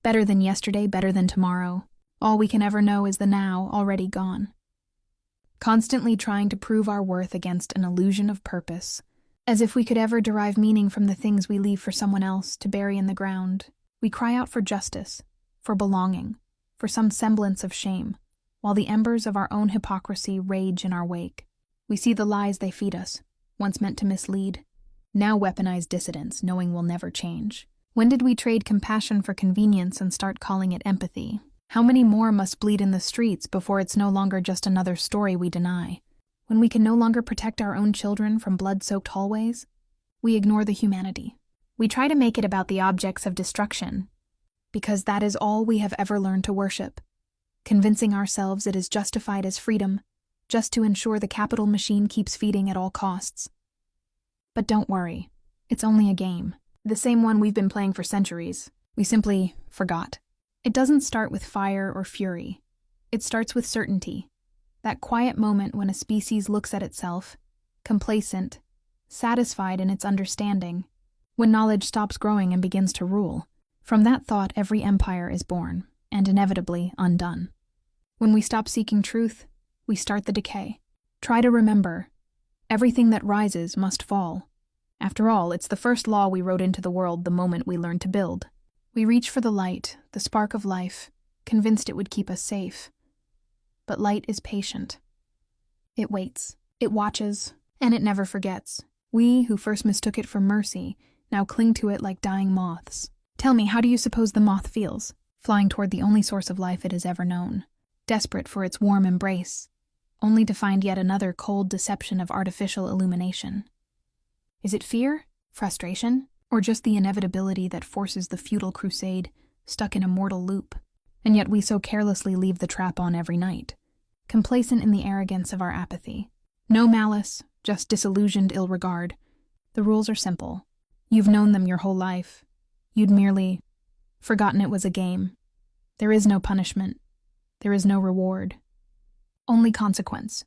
Better than yesterday, better than tomorrow. All we can ever know is the now, already gone. Constantly trying to prove our worth against an illusion of purpose, as if we could ever derive meaning from the things we leave for someone else to bury in the ground. We cry out for justice, for belonging, for some semblance of shame, while the embers of our own hypocrisy rage in our wake. We see the lies they feed us, once meant to mislead, now weaponized dissidents, knowing we'll never change. When did we trade compassion for convenience and start calling it empathy? How many more must bleed in the streets before it's no longer just another story we deny? When we can no longer protect our own children from blood-soaked hallways, we ignore the humanity. We try to make it about the objects of destruction, because that is all we have ever learned to worship, convincing ourselves it is justified as freedom, just to ensure the capital machine keeps feeding at all costs. But don't worry, it's only a game, the same one we've been playing for centuries. We simply forgot. It doesn't start with fire or fury. It starts with certainty, that quiet moment when a species looks at itself, complacent, satisfied in its understanding, when knowledge stops growing and begins to rule. From that thought, every empire is born, and inevitably undone. When we stop seeking truth, we start the decay. Try to remember, everything that rises must fall. After all, it's the first law we wrote into the world the moment we learned to build. We reach for the light, the spark of life, convinced it would keep us safe. But light is patient. It waits, it watches, and it never forgets. We, who first mistook it for mercy, now cling to it like dying moths. Tell me, how do you suppose the moth feels, flying toward the only source of life it has ever known, desperate for its warm embrace, only to find yet another cold deception of artificial illumination? Is it fear, frustration, or just the inevitability that forces the futile crusade stuck in a mortal loop? And yet we so carelessly leave the trap on every night, complacent in the arrogance of our apathy. No malice, just disillusioned ill regard. The rules are simple. You've known them your whole life. You'd merely forgotten it was a game. There is no punishment. There is no reward. Only consequence.